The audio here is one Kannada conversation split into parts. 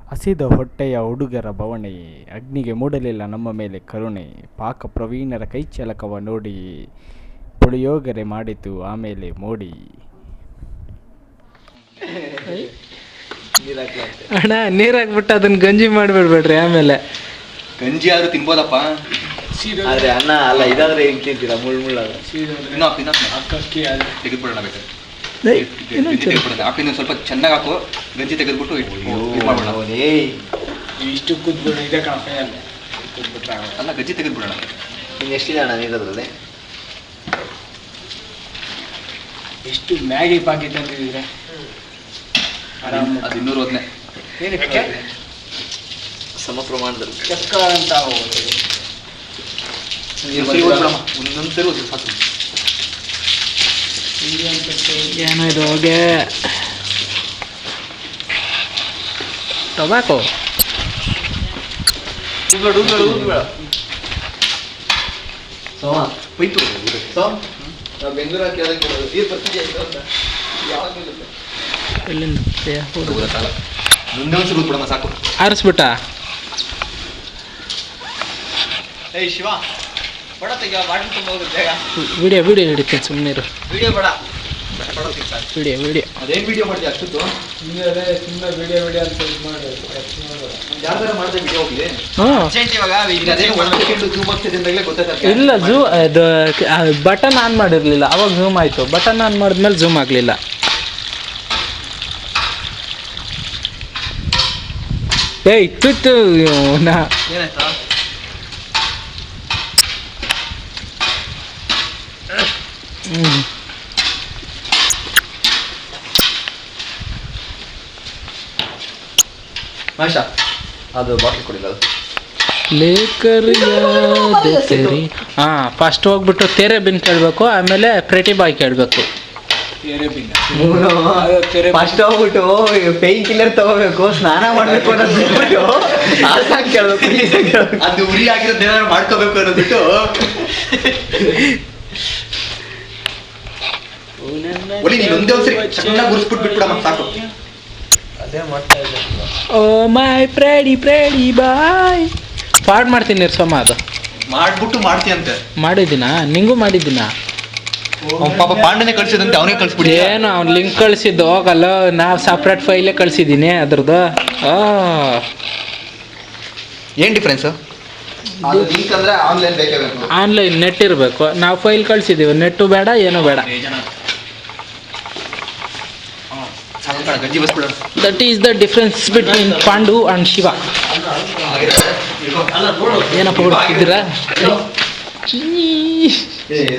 ಹಸಿದ ಹೊಟ್ಟೆಯ ಹುಡುಗರ ಬವಣೆ, ಅಗ್ನಿಗೆ ಮೂಡಲಿಲ್ಲ ನಮ್ಮ ಮೇಲೆ ಕರುಣೆ. ಪಾಕ ಪ್ರವೀಣರ ಕೈಚಳಕವ ನೋಡಿ, ಪುಳಿಯೋಗರೆ ಮಾಡಿತು ಆಮೇಲೆ ಮೋಡಿ. ಅಣ್ಣ ನೀರು ಹಾಕ್ಬಿಟ್ಟು ಅದನ್ನ ಗಂಜಿ ಮಾಡಿಬಿಡ್ಬೇಡ್ರಿ. ಆಮೇಲೆ ಗಂಜಿ ಆದ್ರೂ ತಿನ್ಬೋದಪ್ಪ, ಆದ್ರೆ ಅನ್ನ ಅಲ್ಲ, ಇದಾದ್ರೆ ಹೆಂಗ್ ತಿಂತೀರಾ? ಮುಳ್ಳ ತೆಗೆದ್ಬಿಡೋಣ ಬೇಕಾದ್ರೆ. ಹಾಕಿ ಸ್ವಲ್ಪ ಚೆನ್ನಾಗಿ ಹಾಕು, ಗಂಜಿ ತೆಗೆದ್ಬಿಟ್ಟು ಇಷ್ಟು ಕೂತ್ಬಿಡ ಇದೆ ಕಣಪ್ಪ. ಅಲ್ಲ, ಗಂಜಿ ತೆಗೆದ್ಬಿಡೋಣ. ಇನ್ನು ಎಷ್ಟಿದೆ ಅಣ್ಣ ನೀರದ್ರಲ್ಲಿ? ಎಷ್ಟು ಮ್ಯಾಗಿ ಪಾಕೆಟ್ ಅಂತಿದ್ರೆ ಅದು 210. ಏನಕ್ಕೆ ಸಮ ಪ್ರಮಾಣದಲ್ಲಿ ಚಕ್ಕ ಅಂತ ಒಂದೊಂದು ಸರಿ ಒಂದು ಸಾಕು. ಏನೋ ಇದು ಹೋಗೆ ಟೊಬ್ಯಾಕೋ ಸೋಮ ಹೋಯ್ತು. ಸೋಮ್ ನಾವು ಬೆಂಗಳೂರು ಕೇಳಕ್ಕೆ ನೀರು ಬರ್ತಿದ್ಯಾ ಅಂತ ಯಾವಾಗ ಎಲ್ಲಿಂದ ಮುಂದೆ ಒಂದ್ಸರಿ ಊದ್ಬಿಡಮ್ಮ ಸಾಕು. ಆರಿಸ್ಬಿಟ್ಟ. ಏಯ್ ಶಿವ, ಬಡ ತೆಗಿಯೋ, ಬಾಟ್ಲಿ ತುಂಬ ಹೋಗುತ್ತೆ ಬೇಗ. ವಿಡಿಯೋ ಹಿಡಿತೀನಿ ಸುಮ್ಮನಿರು. ವಿಡಿಯೋ ಬೇಡ, ವಿಡಿಯೋ ಅದೇನು ವಿಡಿಯೋ ಮಾಡ್ತೀಯ ಅಷ್ಟೊತ್ತು? ಸುಮ್ಮನೆ ವಿಡಿಯೋ ಅಂತ ಮಾಡಿ ಯಾವ್ದಾರ ಮಾಡಿದೆ ವಿಡಿಯೋ ಹೋಗ್ಲಿ. ಇಲ್ಲ ಅದು ಬಟನ್ ಆನ್ ಮಾಡಿರಲಿಲ್ಲ, ಅವಾಗ ಝೂಮ್ ಆಯಿತು. ಬಟನ್ ಆನ್ ಮಾಡಿದ್ಮೇಲೆ ಝೂಮ್ ಆಗಲಿಲ್ಲ. ಏಯ್ ಇತ್ತು ನಾ ಏನಾಯ್ತಾ? ಮಹೇಶ, ಅದು ಬಾಟ್ಲಿ ಕೊಡಿಲ್ಲ ಅದು. ಫಸ್ಟ್ ಹೋಗ್ಬಿಟ್ಟು ತೇರೆ ಬಿನ್ ಕೇಳಬೇಕು, ಆಮೇಲೆ ಪ್ರೆಟಿ ಬಾಯ್ ಕೇಳಬೇಕು. ಫಸ್ಟ್ ಹೋಗ್ಬಿಟ್ಟು ಪೇಯ್ನ್ ಕಿಲ್ಲರ್ ತಗೋಬೇಕು, ಸ್ನಾನ ಮಾಡ್ಬೇಕು ಅನ್ನೋದು ಕೇಳ್ಬೇಕು. ಅದು ಉರಿ ಆಗಿರೋದು ಏನಾದ್ರು ಮಾಡ್ಕೋಬೇಕು ಅನ್ನೋದ್ಬಿಟ್ಟು ಒಲಿ ನೀನು ಒಂದೇ ಒಂದ್ಸರಿ ಚೆನ್ನಾಗಿ ಉರಿಸ್ಬಿಟ್ಟು ಬಿಟ್ಬಿಡಮ್ಮ ಸಾಕು. ಅದೇ ಮಾಡ್ತಾ ಇದ್ದೆ. ಓ ಮೈ ಪ್ರೆಡಿ ಬಾಯ್ ಪಾಡ್ ಮಾಡ್ತೀನಿ ನಿರ್ಸಮ್ಮ. ಅದು ಮಾಡ್ಬಿಟ್ಟು ಮಾಡ್ತೀಯಂತೆ. ಮಾಡಿದ್ದೀನಾ? ನಿಂಗೂ ಮಾಡಿದ್ದೀನಾ? ಪಾಪ ಪಾಂಡನೆ ಕಳ್ಸಿದಂತೆ, ಅವನೇ ಕಳ್ಸ್ಬಿಡಿ. ಏನು ಅವ್ನು ಲಿಂಕ್ ಕಳಿಸಿದ್ದು ಹೋಗಲ್ಲ, ನಾವು ಸಪ್ರೇಟ್ ಫೈಲೇ ಕಳಿಸಿದ್ದೀನಿ ಅದ್ರದ್ದು. ಏನು ಡಿಫ್ರೆನ್ಸು? ಲಿಂಕ್ ಅಂದ್ರೆ ಆನ್ಲೈನ್ ಬೇಕೇ ಬೇಕು, ಆನ್ಲೈನ್ ನೆಟ್ ಇರಬೇಕು. ನಾವು ಫೈಲ್ ಕಳಿಸಿದ್ದೀವಿ, ನೆಟ್ಟು ಬೇಡ ಏನೂ ಬೇಡ. ಗಂಜಿ ಬಸ್ಬಿಡೋಣ. That is the difference between Pandu and Shiva. ಏನಪ್ಪ ಹುಡುಕಿದ್ದೀರಾ?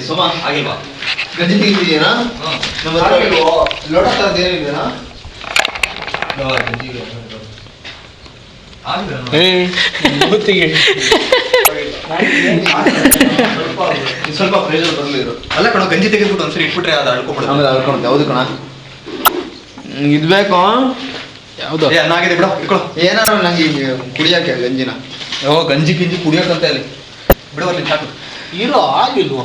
ಸೋಮ ಆಗಿಲ್ವಾ? ಗಂಜಿ ತೆಗಿತಿದ್ದೀನಾ? ಲೋಟ ತರದೇನಿದೆನಾ? ಸ್ವಲ್ಪ ಪ್ರೆಷರ್ ಬರಲಿರು. ಅಲ್ಲ ಕಣ, ಗಂಜಿ ತೆಗೆದ್ಬಿಟ್ಟು ಒಂದ್ಸರಿ ಇಟ್ಬಿಟ್ರೆ ಅದು ಅಳ್ಕೊಂಡ್ಬಿಡುತ್ತೆ. ಆಮೇಲೆ ಅಳ್ಕೊಳುತ್ತೆ. ಹೌದು ಕಣ, ಇದು ಬೇಕು. ಯಾವುದು ಅನ್ನಾಗಿದೆ ಬಿಡು, ಇಟ್ಕೊಳ್ಳೋ. ಏನಾದ್ರು ನಂಗೆ ಕುಡಿಯೋಕೆ ಗಂಜಿನ. ಗಂಜಿ ಕುಡಿಯೋಕಂತ ಅಲ್ಲಿ ಬಿಡು, ಅಲ್ಲಿ ಸಾಕು. ಇರೋ ಆಗಿಲ್ವೋ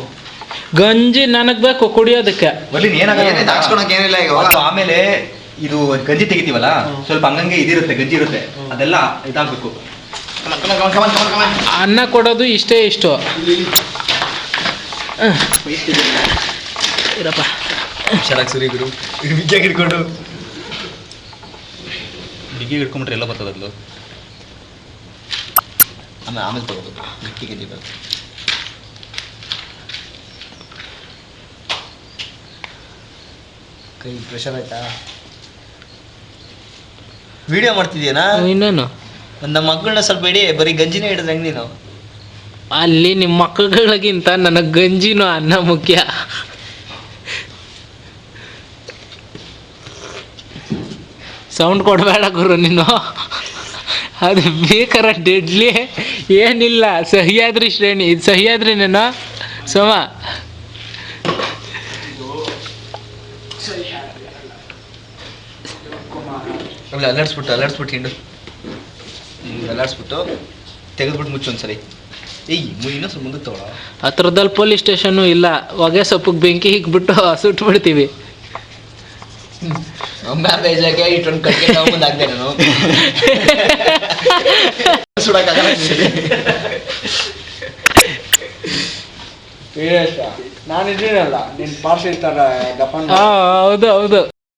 ಗಂಜಿ ನನಗೆ ಬೇಕು ಕುಡಿಯೋದಕ್ಕೆ. ಒಲ್ಲಿ ಏನಾಗುತ್ತೆ ಹಾಕ್ಸ್ಕೊಳಕ್ ಏನಿಲ್ಲ ಈಗ. ಆಮೇಲೆ ಇದು ಗಂಜಿ ತೆಗಿತೀವಲ್ಲ, ಸ್ವಲ್ಪ ಹಂಗಂಗೆ ಇದಿರುತ್ತೆ, ಗಂಜಿ ಇರುತ್ತೆ, ಅದೆಲ್ಲ ಇದಾಗಬೇಕು. ಅನ್ನ ಕೊಡೋದು ಇಷ್ಟೇ ಇಷ್ಟು ಇರಪ್ಪ. ಹುಷಾರಾಗಿ ಸುರಿ ಗುರು, ಬಿಗಿಯಾಗಿ ಹಿಡ್ಕೊಂಡು. ಬಿಗಿಯಾಗಿ ಹಿಡ್ಕೊಂಡ್ಬಿಟ್ರೆ ಎಲ್ಲ ಬರ್ತದಲ್ಲ. ಆಮೇಲೆ ತಗೋದು ಗಟ್ಟಿ ಗಂಜಿ ಬರ್ತದೆ. ಕೈ ಪ್ರೆಷರ್ ಆಯ್ತಾ? ವಿಡಿಯೋ ಮಾಡ್ತಿದ್ಯೇನಾ? ಇನ್ನೇನು ನಮ್ಮ ಮಕ್ಕಳನ್ನ ಸ್ವಲ್ಪ ಇಡಿ, ಬರೀ ಗಂಜಿನೇ ಹಿಡಿದ್ರೆ ಹೆಂಗೆ ನೀನು? ಅಲ್ಲಿ ನಿಮ್ಮ ಮಕ್ಕಳುಗಳಿಗಿಂತ ನನಗೆ ಗಂಜಿನೂ ಅನ್ನ ಮುಖ್ಯ. ಸೌಂಡ್ ಕೊಡಬೇಡ ಗುರು ನೀನು, ಅದು ಬೇಕಾರ ಡೆಡ್ಲಿ ಏನಿಲ್ಲ. ಸಹ್ಯಾದ್ರಿ ಶ್ರೇಣಿ, ಇದು ಸಹ್ಯಾದ್ರಿ ನೀನು ಸೋಮ. ಅಲ್ಲಾಡ್ಸ್ಬಿಟ್ಟು ಹಿಂಡು ಅಲ್ಲಾಡ್ಸ್ಬಿಟ್ಟು ತೆಗೆದ್ಬಿಟ್ಟು ಮುಚ್ಚು ಒಂದ್ಸರಿ. ಇನ್ನೂ ಸ್ವಲ್ಪ ಮುಂದಕ್ಕೆ ತಗೊಳ. ಹತ್ರದಲ್ಲಿ ಪೊಲೀಸ್ ಸ್ಟೇಷನ್ನು ಇಲ್ಲ, ಹೊಗೆ ಸೊಪ್ಪಿಗೆ ಬೆಂಕಿ ಇಕ್ಬಿಟ್ಟು ಸುಟ್ಬಿಡ್ತೀವಿ. ಒಮ್ಮೆ ಬೇಜಾಕೆ ಇಟ್ಟೊಂದು ಕಟ್ಗೆ ತಗೊಂಬಂದು ಹಾಕ್ದೆ ನಾನು ಸುಡಕ್ಕಾಗಲ್ಲ ವೀರೇಶ ನಾನಿದ್ದೀನಲ್ಲ ನಿನ್ನ ಪಾರ್ಸಲ್ ಥರ ದಪ್ಪನ್ ಹೌದು ಹೌದು